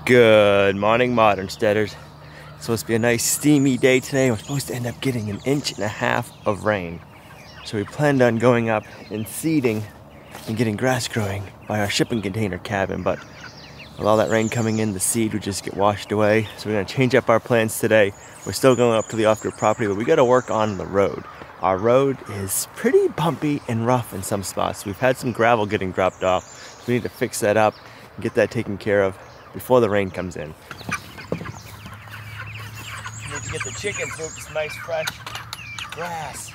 Good morning, Modern Steaders. It's supposed to be a nice steamy day today. We're supposed to end up getting 1.5 inches of rain. So we planned on going up and seeding and getting grass growing by our shipping container cabin, but with all that rain coming in, the seed would just get washed away. So we're gonna change up our plans today. We're still going up to the off-grid property, but we gotta work on the road. Our road is pretty bumpy and rough in some spots. We've had some gravel getting dropped off. So we need to fix that up and get that taken care of before the rain comes in. We need to get the chickens moved to some nice fresh grass.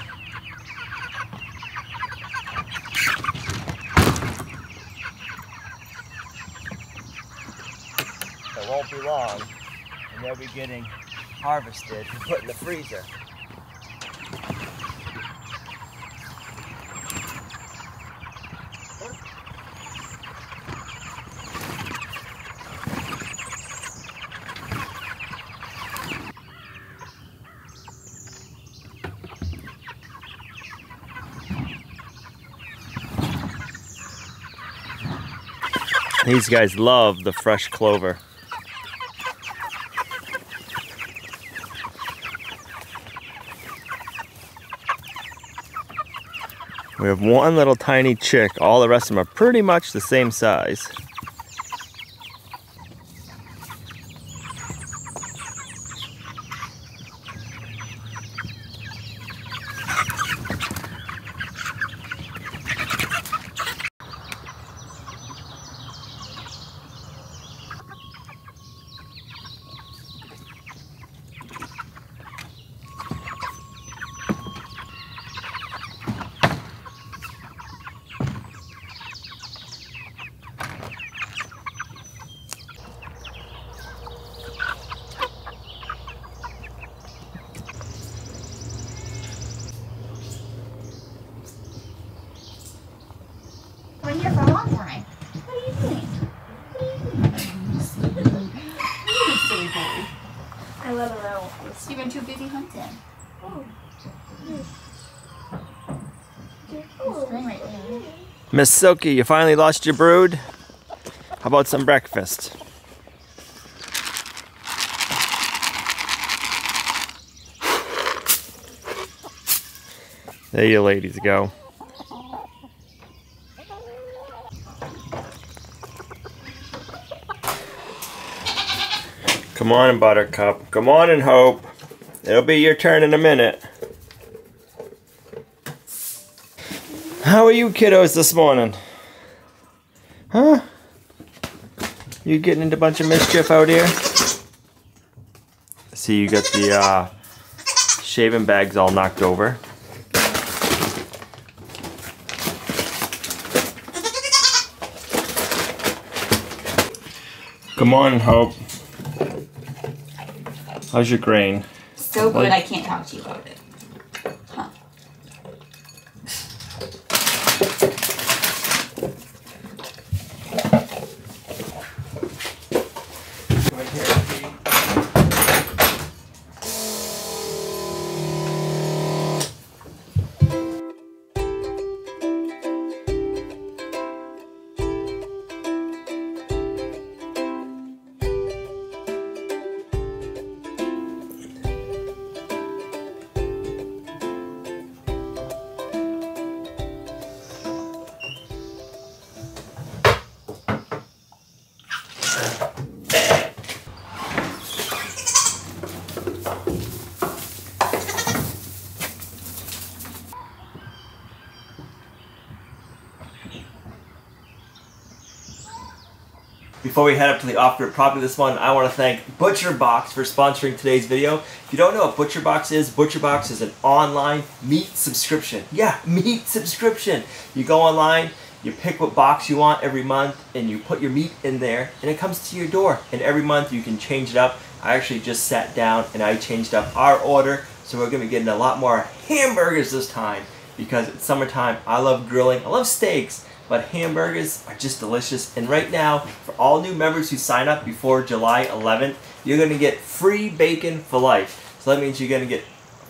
It won't be long and they'll be getting harvested and put in the freezer. These guys love the fresh clover. We have one little tiny chick. All the rest of them are pretty much the same size. Been here for a long time. What are you doing? You're a silly boy. I let her out. You've been too busy hunting. Oh. Right there. Miss Silky, you finally lost your brood? How about some breakfast? There you ladies go. Come on, Buttercup. Come on and Hope. It'll be your turn in a minute. How are you kiddos this morning? Huh? You getting into a bunch of mischief out here? See, you got the shaving bags all knocked over. Come on, Hope. How's your grain? So good, I can't talk to you about it. Huh. Before we head up to the off-grid property this one, I want to thank ButcherBox for sponsoring today's video. If you don't know what ButcherBox is an online meat subscription. Yeah, meat subscription. You go online, you pick what box you want every month, and you put your meat in there, and it comes to your door. And every month you can change it up. I actually just sat down and I changed up our order, so we're going to be getting a lot more hamburgers this time because it's summertime. I love grilling. I love steaks. But hamburgers are just delicious. And right now, for all new members who sign up before July 11th, you're going to get free bacon for life. So that means you're going to get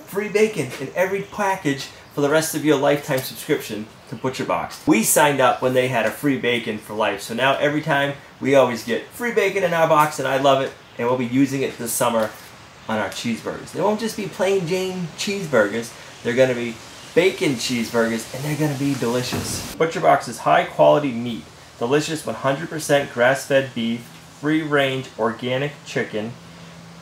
free bacon in every package for the rest of your lifetime subscription. to ButcherBox. We signed up when they had a free bacon for life, so now every time we always get free bacon in our box, and I love it, and we'll be using it this summer on our cheeseburgers. They won't just be plain Jane cheeseburgers, they're going to be bacon cheeseburgers, and they're going to be delicious. ButcherBox is high quality meat, delicious 100% grass-fed beef, free-range organic chicken,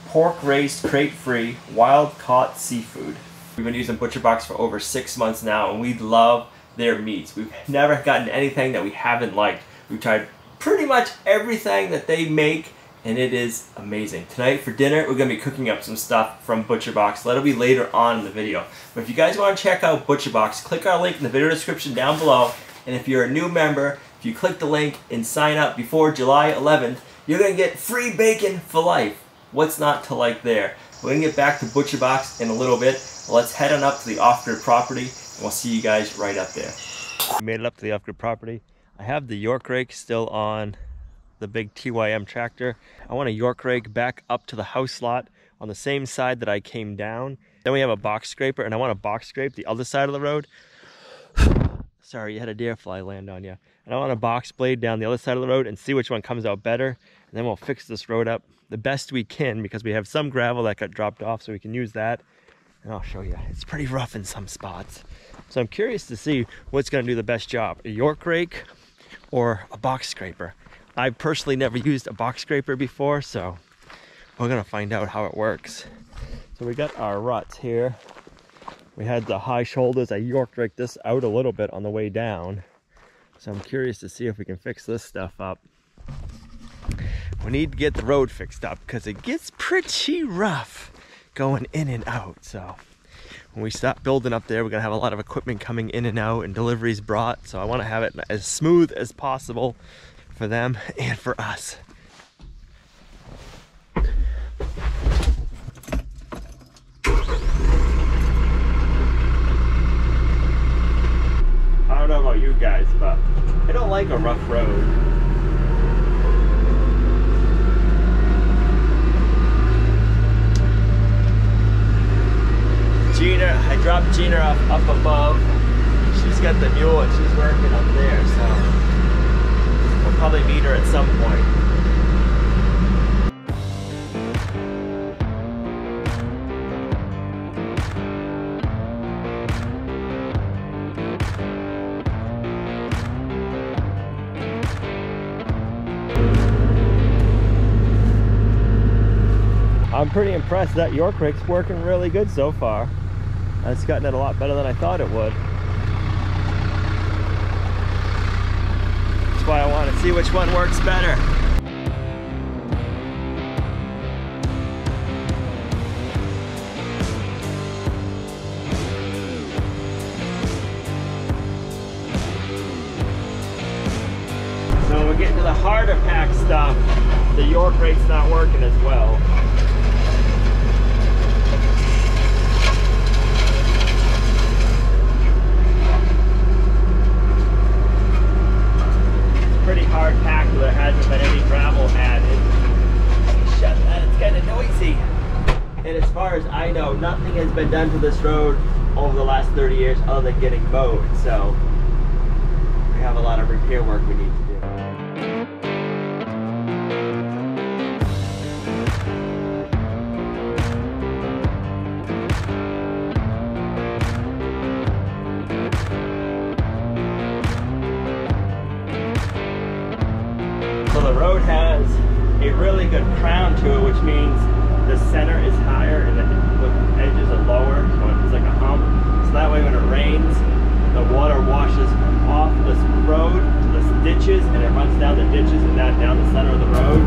pork raised crate-free, wild-caught seafood. We've been using ButcherBox for over 6 months now, and we love their meats. We've never gotten anything that we haven't liked. We've tried pretty much everything that they make, and it is amazing. Tonight for dinner, we're going to be cooking up some stuff from ButcherBox. That'll be later on in the video. But if you guys want to check out ButcherBox, click our link in the video description down below. And if you're a new member, if you click the link and sign up before July 11th, you're going to get free bacon for life. What's not to like there? We're going to get back to ButcherBox in a little bit. Let's head on up to the off-grid property, and we'll see you guys right up there. We made it up to the off-grid property. I have the York rake still on the big 𝑇YM tractor. I want a York rake back up to the house lot on the same side that I came down. Then we have a box scraper, and I want to box scrape the other side of the road. Sorry, you had a deer fly land on you. And I want a box blade down the other side of the road and see which one comes out better. And then we'll fix this road up the best we can, because we have some gravel that got dropped off, so we can use that. And I'll show you. It's pretty rough in some spots. So I'm curious to see what's going to do the best job, a York rake or a box scraper. I've personally never used a box scraper before, so we're going to find out how it works. So we got our ruts here. We had the high shoulders. I York raked this out a little bit on the way down. So I'm curious to see if we can fix this stuff up. We need to get the road fixed up because it gets pretty rough going in and out. So when we stop building up there, we're gonna have a lot of equipment coming in and out and deliveries brought. So I want to have it as smooth as possible for them and for us. I don't know about you guys, but I don't like a rough road. I dropped Gina up above. She's got the mule and she's working up there, so we'll probably meet her at some point. I'm pretty impressed that York rake's working really good so far. It's gotten it a lot better than I thought it would. That's why I want to see which one works better. So we're getting to the harder pack stuff. The York rake's not working as well. Pretty hard pack, there hasn't been any gravel added. Shut that, it's kind of noisy. And as far as I know, nothing has been done to this road over the last 30 years other than getting mowed. So we have a lot of repair work we need to do. So the road has a really good crown to it, which means the center is higher and the edges are lower, so it's like a hump. So that way when it rains, the water washes off this road to the ditches, and it runs down the ditches and down the center of the road.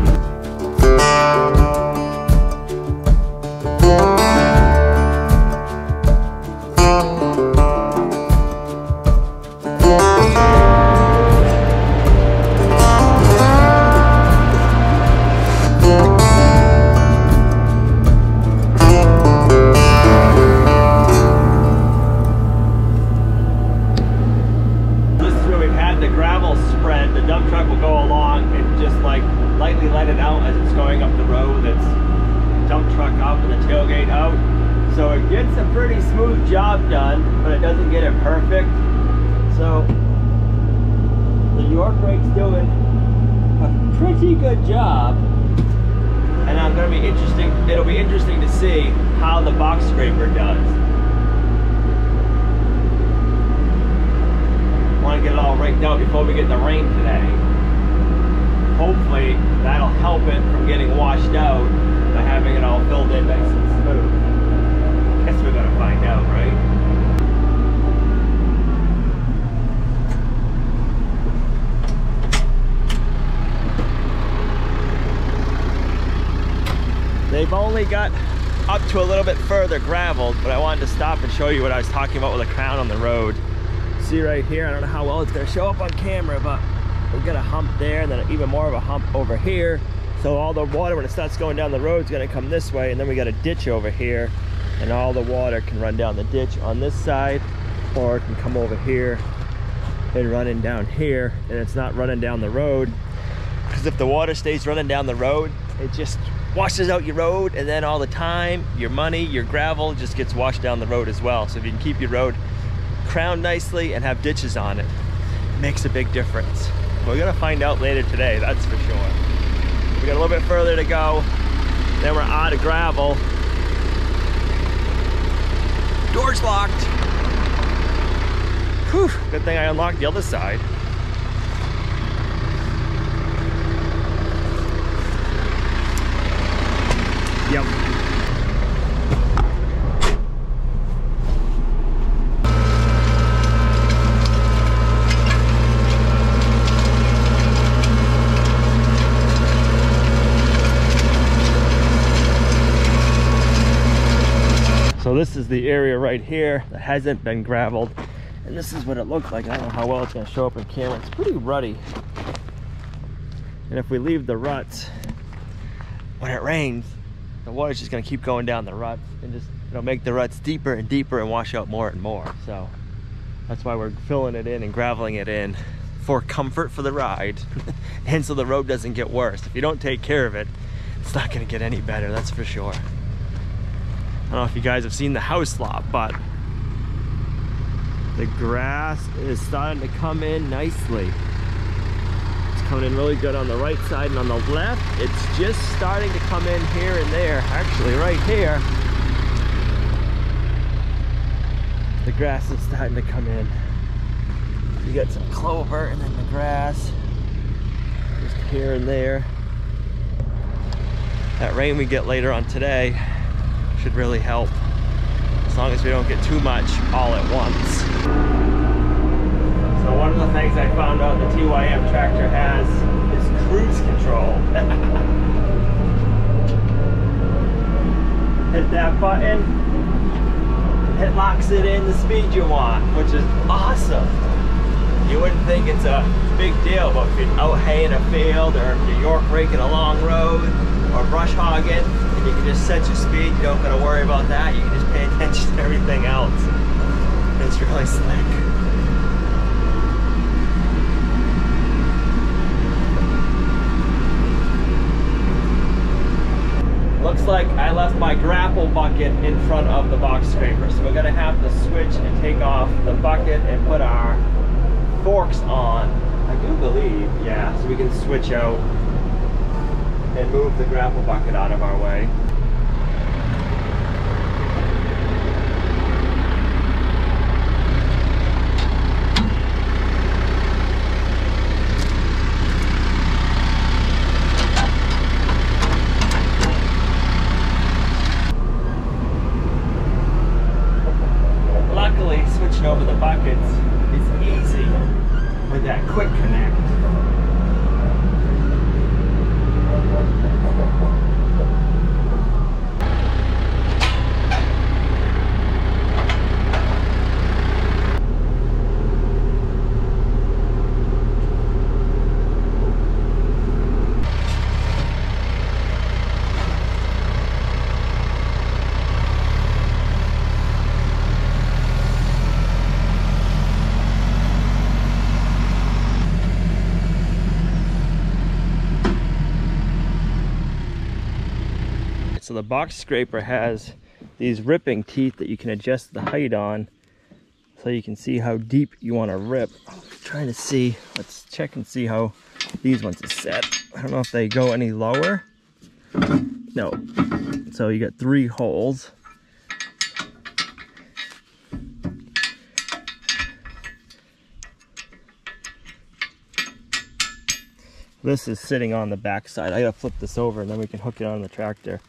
So it gets a pretty smooth job done, but it doesn't get it perfect. So the York rake's doing a pretty good job, and it'll be interesting to see how the box scraper does. Want to get it all raked out before we get the rain today. Hopefully that'll help it from getting washed out by having it all filled in nice and smooth. Guess we're gonna find out, right? They've only got up to a little bit further graveled, but I wanted to stop and show you what I was talking about with a crown on the road. See right here, I don't know how well it's gonna show up on camera, but we've got a hump there and then even more of a hump over here. So all the water, when it starts going down the road, is gonna come this way, and then we got a ditch over here, and all the water can run down the ditch on this side, or it can come over here and run in down here, and it's not running down the road. Because if the water stays running down the road, it just washes out your road, and then all the time, your money, your gravel just gets washed down the road as well. So if you can keep your road crowned nicely and have ditches on it, it makes a big difference. We're gonna find out later today, that's for sure. We got a little bit further to go, then we're out of gravel. Door's locked. Whew, good thing I unlocked the other side. Yep. So this is the area right here that hasn't been graveled, and this is what it looked like. I don't know how well it's going to show up in camera. It's pretty rutty, and if we leave the ruts, when it rains, the water's just going to keep going down the ruts and just, make the ruts deeper and deeper and wash out more and more. So that's why we're filling it in and graveling it in for comfort for the ride and so the road doesn't get worse. If you don't take care of it, it's not going to get any better, that's for sure. I don't know if you guys have seen the house lot, but the grass is starting to come in nicely. It's coming in really good on the right side, and on the left, it's just starting to come in here and there. Actually, right here, the grass is starting to come in. You got some clover and then the grass just here and there. That rain we get later on today should really help, as long as we don't get too much all at once. So one of the things I found out the 𝑇YM tractor has is cruise control. Hit that button, it locks it in the speed you want, which is awesome. You wouldn't think it's a big deal, but if you're out haying a field, or if you're York raking a long road, or brush hogging, and you can just set your speed, you don't gotta worry about that, you can just pay attention to everything else. It's really slick. Looks like I left my grapple bucket in front of the box scraper, so we're gonna have to switch and take off the bucket and put our forks on. I do believe, yeah, so we can switch out and move the grapple bucket out of our way. Luckily, switching over the buckets is easy with that quick connect. So the box scraper has these ripping teeth that you can adjust the height on, so you can see how deep you want to rip. I'm trying to see, let's check and see how these ones are set. I don't know if they go any lower. No. So you got 3 holes. This is sitting on the back side. I gotta flip this over and then we can hook it on the tractor.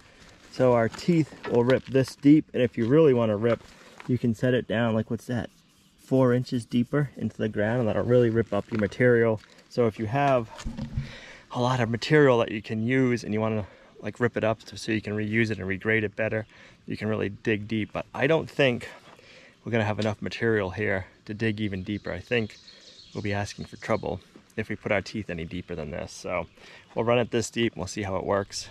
So our teeth will rip this deep, and if you really want to rip, you can set it down like, what's that, 4 inches deeper into the ground, and that'll really rip up your material. So if you have a lot of material that you can use and you want to like rip it up so you can reuse it and regrade it better, you can really dig deep. But I don't think we're gonna have enough material here to dig even deeper. I think we'll be asking for trouble if we put our teeth any deeper than this. So we'll run it this deep and we'll see how it works.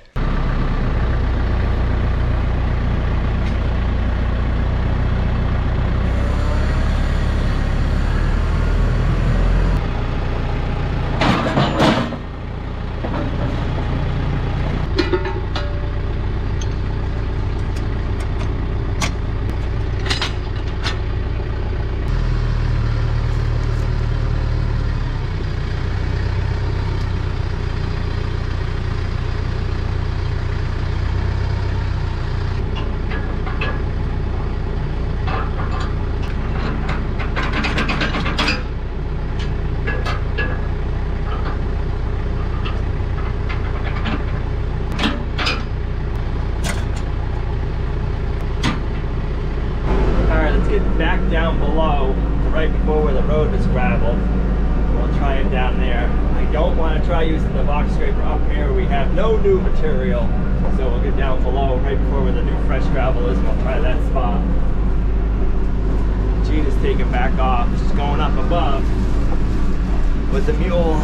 Back down below, right before where the road was gravel. We'll try it down there. I don't want to try using the box scraper up here. We have no new material, so we'll get down below, right before where the new fresh gravel is, and we'll try that spot. Gene is taking back off. She's going up above with the mule.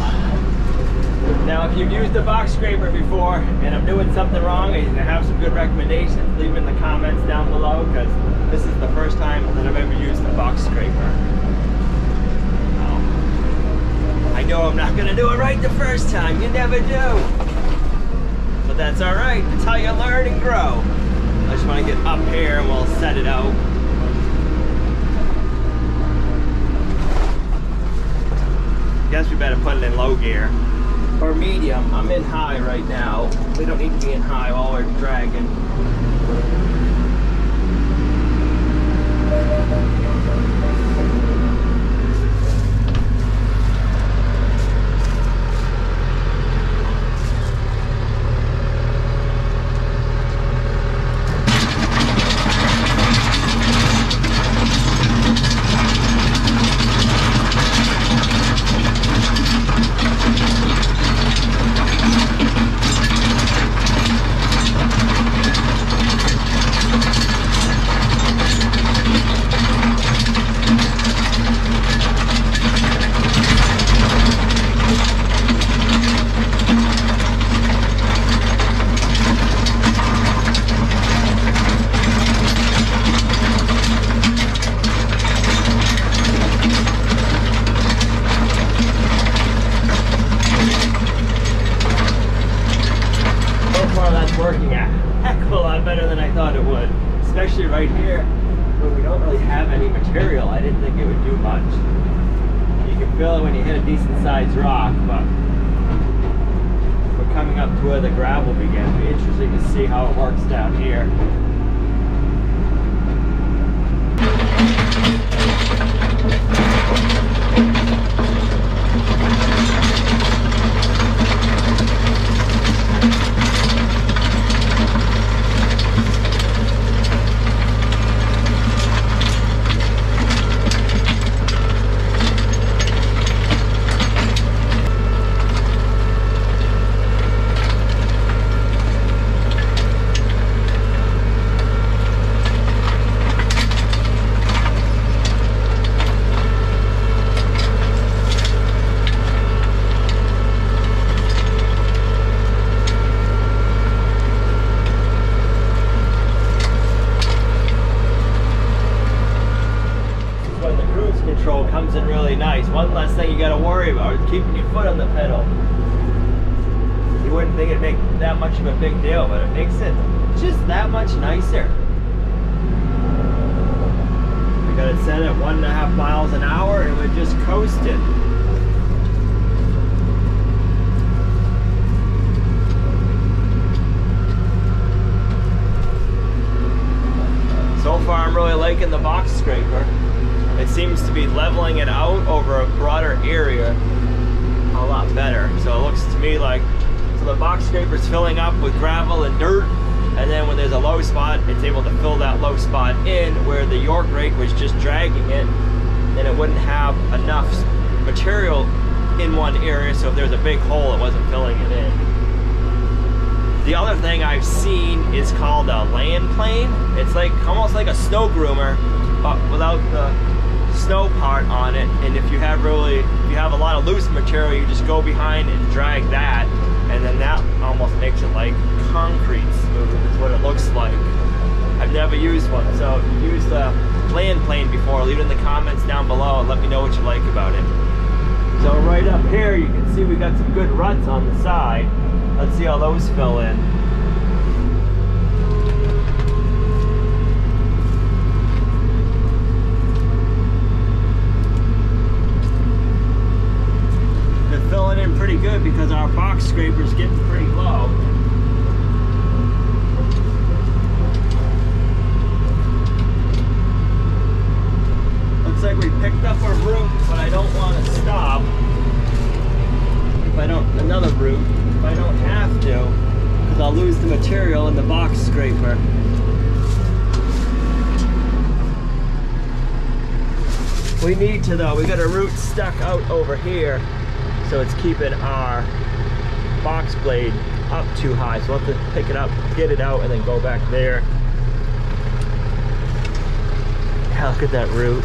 Now, if you've used the box scraper before and I'm doing something wrong and you have some good recommendations, leave them in the comments down below, because this is the first time that I've ever used the box scraper. I know I'm not going to do it right the first time. You never do. But that's all right. That's how you learn and grow. I just want to get up here and we'll set it out. Guess we better put it in low gear. Or medium. I'm in high right now. We don't need to be in high while we're dragging. Working a heck of a lot better than I thought it would, especially right here where we don't really have any material. I didn't think it would do much. You can feel it when you hit a decent sized rock, but we're coming up to where the gravel begins. It'll be interesting to see how it works down here. Comes in really nice. One less thing you got to worry about is keeping your foot on the pedal. You wouldn't think it'd make that much of a big deal, but it makes it just that much nicer. Got it set at 1.5 miles an hour and we're just coasting. So far I'm really liking the box scraper. It seems to be leveling it out over a broader area a lot better. So it looks to me like, so the box scraper's filling up with gravel and dirt, and then when there's a low spot, it's able to fill that low spot in, where the York rake was just dragging it, then it wouldn't have enough material in one area, so if there's a big hole, it wasn't filling it in. The other thing I've seen is called a land plane. It's like almost like a snow groomer, but without the snow part on it. And if you have a lot of loose material, you just go behind and drag that, and then that almost makes it like concrete smooth is what it looks like. I've never used one, so if you used a land plane before, leave it in the comments down below and let me know what you like about it. So right up here you can see we got some good ruts on the side. Let's see how those fill in. They're filling in pretty good because our box scraper's getting pretty low. Looks like we picked up our route, but I don't want to stop. If I don't, another route. If I don't have to, because I'll lose the material in the box scraper. We need to though, we got a root stuck out over here, so it's keeping our box blade up too high. So we'll have to pick it up, get it out, and then go back there. Yeah, look at that root.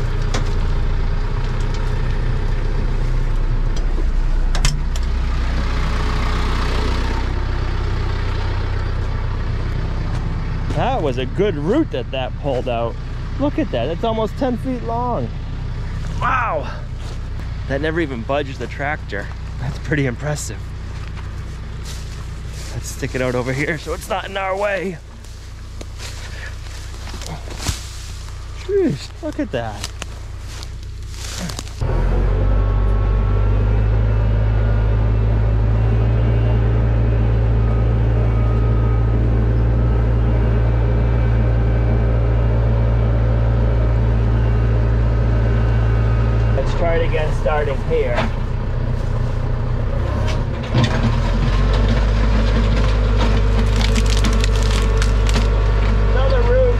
That was a good root that pulled out. Look at that, it's almost 10 feet long. Wow! That never even budged the tractor. That's pretty impressive. Let's stick it out over here so it's not in our way. Jeez, look at that. Try it again starting here. Another root.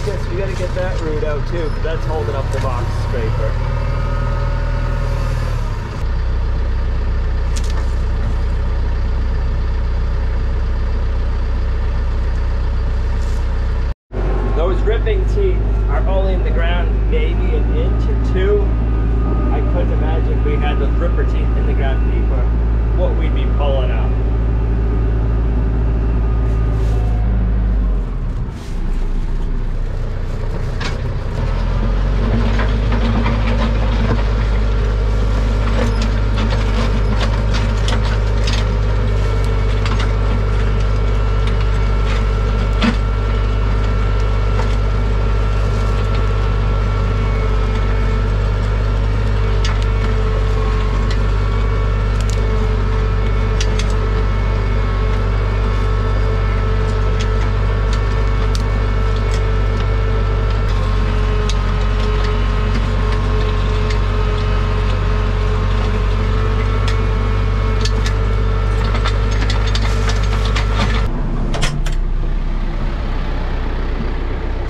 Guess we gotta get that root out too, because that's holding up the box scraper. Those ripping teeth are only in the ground maybe an inch or two. I couldn't imagine if we had those ripper teeth in the ground deeper, what we'd be pulling out.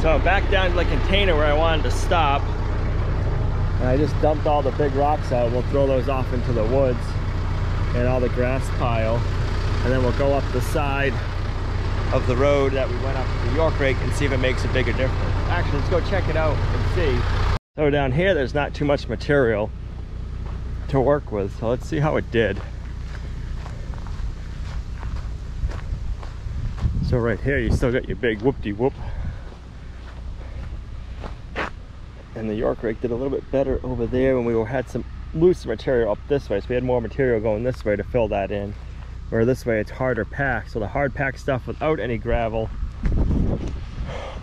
So back down to the container where I wanted to stop, and I just dumped all the big rocks out. We'll throw those off into the woods and all the grass pile, and then we'll go up the side of the road that we went up to the York rake and see if it makes a bigger difference. Actually, let's go check it out and see. So down here there's not too much material to work with, so let's see how it did. So right here you still got your big whoop-de-whoop. And the York rake did a little bit better over there when we had some loose material up this way, so we had more material going this way to fill that in. Where this way it's harder packed. So the hard packed stuff without any gravel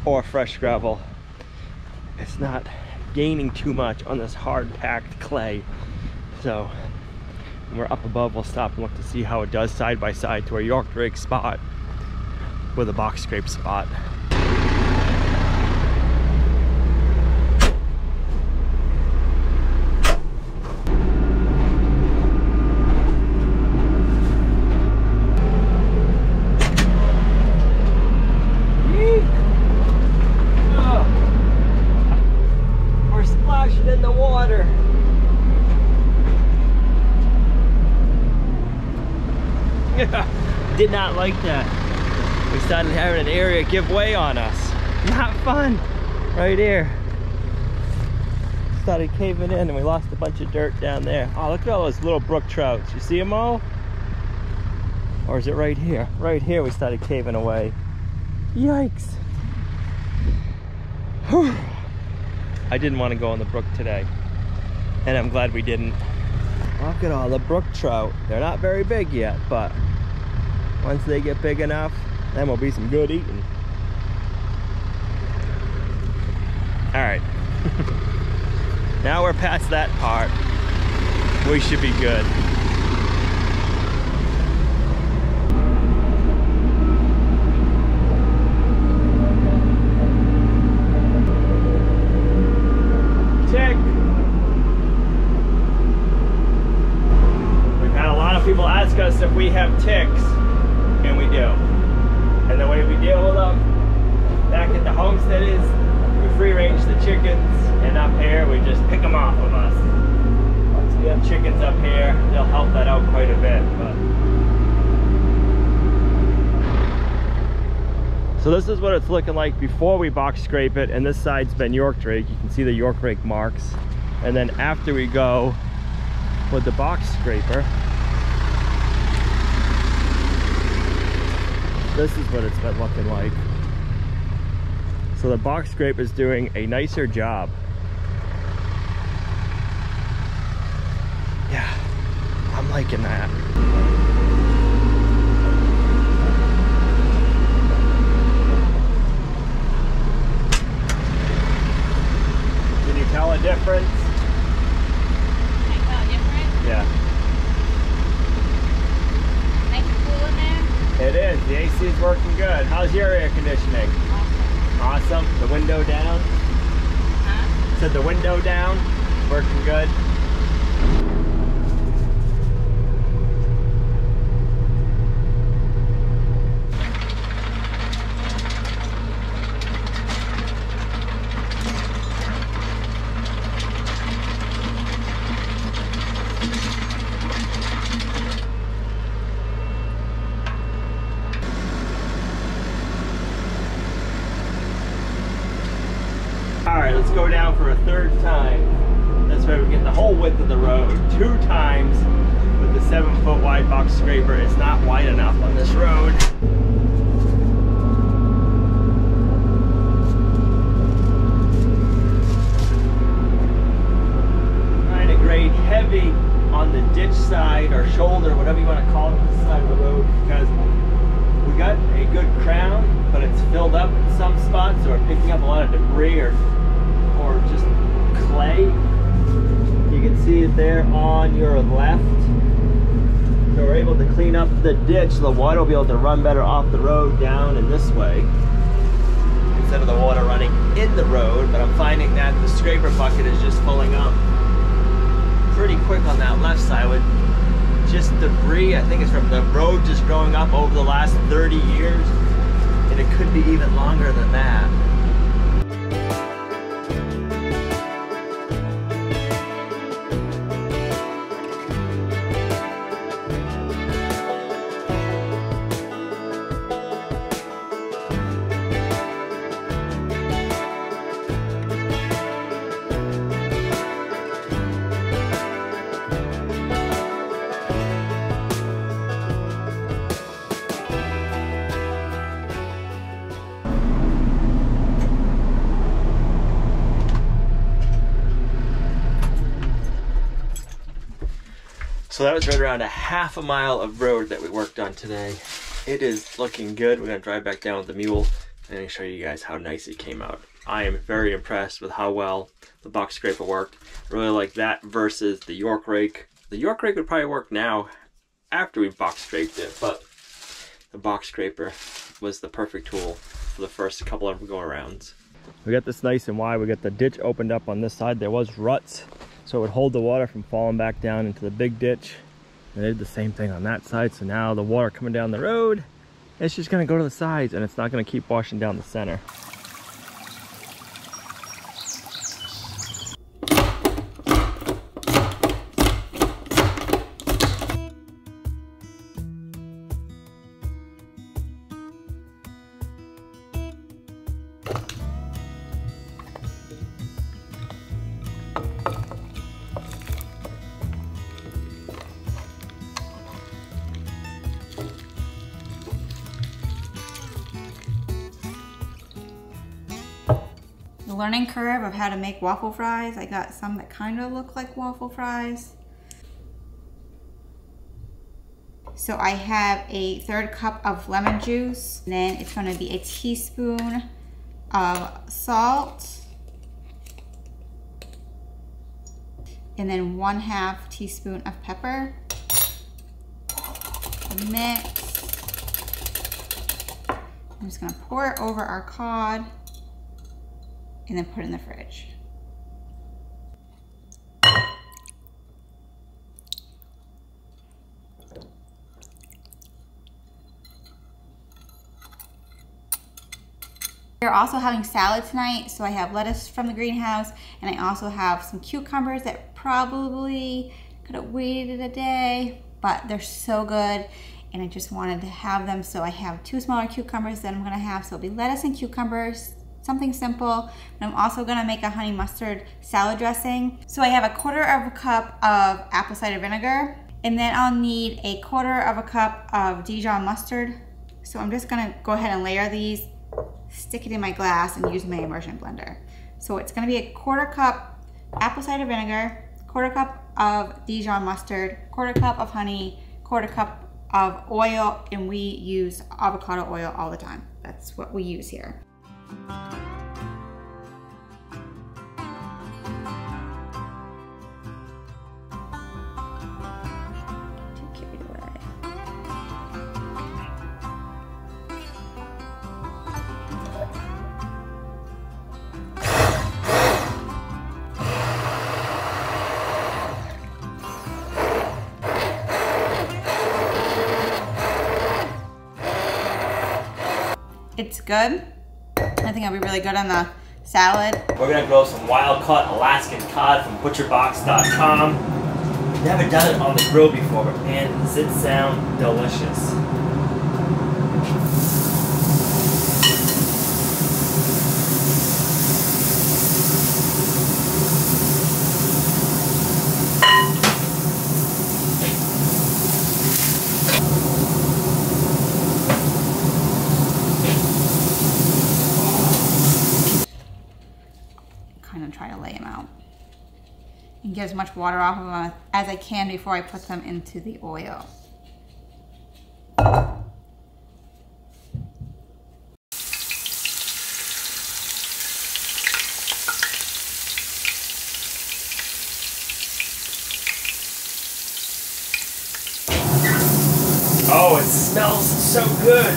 or fresh gravel, it's not gaining too much on this hard packed clay. So when we're up above, we'll stop and look to see how it does side by side to our York drake spot with a box scrape spot. In the water. Did not like that. We started having an area give way on us. Not fun. Right here. Started caving in and we lost a bunch of dirt down there. Oh, look at all those little brook trouts. You see them all? Or is it right here? Right here we started caving away. Yikes. Whew. I didn't want to go in the brook today, and I'm glad we didn't. Look at all the brook trout. They're not very big yet, but once they get big enough, then will be some good eating. All right. Now we're past that part. We should be good. People ask us if we have ticks, and we do. And the way we deal with them back at the homestead is we free range the chickens, and up here we just pick them off of us. Once we have chickens up here, they'll help that out quite a bit. So this is what it's looking like before we box scrape it, and this side's been York drake. You can see the York drake marks. And then after we go with the box scraper, this is what it's been looking like. So the box scraper is doing a nicer job. Yeah, I'm liking that. Can you tell a difference? Can you tell a difference? Yeah. It is. The AC is working good. How's your air conditioning? Awesome. The window down? Huh? Said the window down. Working good. Alright, let's go down for a third time. That's why we get the whole width of the road 2 times with the 7-foot wide box scraper. It's not wide enough on this road. Trying to grade heavy on the ditch side or shoulder, whatever you want to call it, on this side of the road, because we got a good crown, but it's filled up in some spots, so we're picking up a lot of debris or just clay. You can see it there on your left. So we're able to clean up the ditch, so the water will be able to run better off the road down in this way instead of the water running in the road. But I'm finding that the scraper bucket is just filling up pretty quick on that left side with just debris. I think it's from the road just growing up over the last 30 years, and it could be even longer than that. So that was right around a half a mile of road that we worked on today. It is looking good. We're gonna drive back down with the mule and show you guys how nice it came out. I am very impressed with how well the box scraper worked. I really like that versus the York rake. The York rake would probably work now after we've box scraped it, but the box scraper was the perfect tool for the first couple of go-arounds. We got this nice and wide. We got the ditch opened up on this side. There was ruts, so it would hold the water from falling back down into the big ditch. And they did the same thing on that side, so now the water coming down the road, it's just gonna go to the sides and it's not gonna keep washing down the center. The learning curve of how to make waffle fries. I got some that kind of look like waffle fries. So I have a 1/3 cup of lemon juice. And then it's going to be a teaspoon of salt. And then 1/2 teaspoon of pepper. Mix. I'm just going to pour it over our cod and then put it in the fridge. We're also having salad tonight, so I have lettuce from the greenhouse, and I also have some cucumbers that probably could have waited a day, but they're so good, and I just wanted to have them, so I have 2 smaller cucumbers that I'm gonna have, so it'll be lettuce and cucumbers, something simple. And I'm also gonna make a honey mustard salad dressing. So I have a 1/4 cup of apple cider vinegar, and then I'll need a 1/4 cup of Dijon mustard. So I'm just gonna go ahead and layer these, stick it in my glass, and use my immersion blender. So it's gonna be a 1/4 cup apple cider vinegar, 1/4 cup of Dijon mustard, 1/4 cup of honey, 1/4 cup of oil, and we use avocado oil all the time. That's what we use here. Too carried away. It's good. I think it'll be really good on the salad. We're gonna grill some wild-caught Alaskan cod from butcherbox.com. Never done it on the grill before, but man, does it sound delicious. Try to lay them out and get as much water off of them as I can before I put them into the oil. Oh, it smells so good.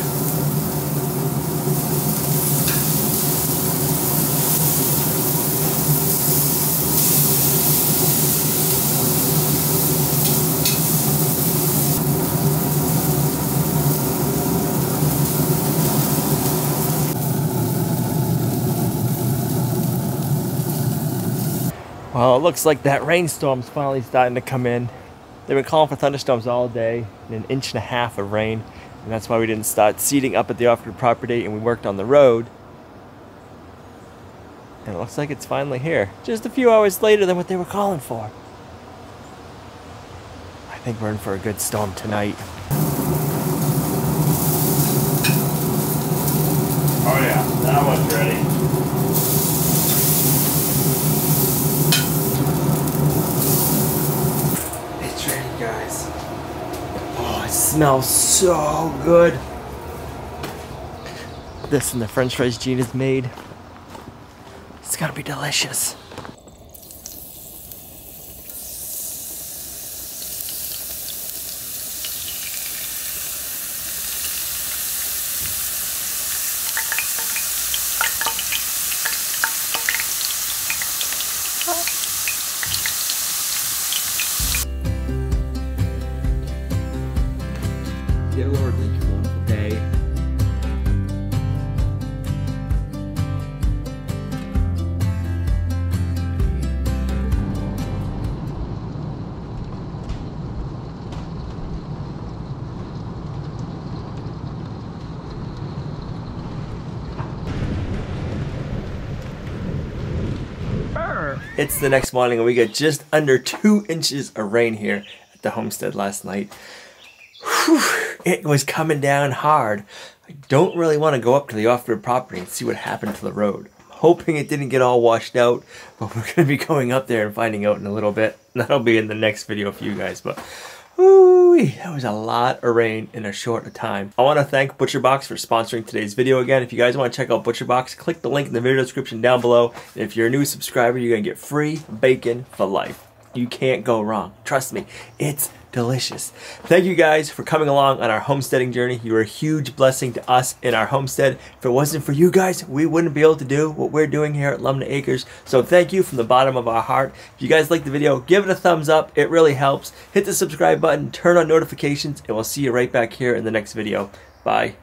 Well, it looks like that rainstorm's finally starting to come in. They've been calling for thunderstorms all day and 1.5 inches of rain, and that's why we didn't start seeding up at the off-grid property and we worked on the road. And it looks like it's finally here, just a few hours later than what they were calling for. I think we're in for a good storm tonight. Oh yeah, that one's ready. Guys, smells so good. This and the French fries Gina's made. It's gonna be delicious. Dear Lord, thank you for a wonderful day. It's the next morning and we get just under 2 inches of rain here at the homestead last night. Whew, it was coming down hard. I don't really want to go up to the off-grid property and see what happened to the road. I'm hoping it didn't get all washed out, but we're going to be going up there and finding out in a little bit. That'll be in the next video for you guys, but whoo-wee, that was a lot of rain in a short time. I want to thank ButcherBox for sponsoring today's video again. If you guys want to check out ButcherBox, click the link in the video description down below. And if you're a new subscriber, you're going to get free bacon for life. You can't go wrong. Trust me, it's delicious. Thank you guys for coming along on our homesteading journey. You're a huge blessing to us in our homestead. If it wasn't for you guys, we wouldn't be able to do what we're doing here at Lumnah Acres. So thank you from the bottom of our heart. If you guys like the video, give it a thumbs up. It really helps. Hit the subscribe button, turn on notifications, and we'll see you right back here in the next video. Bye.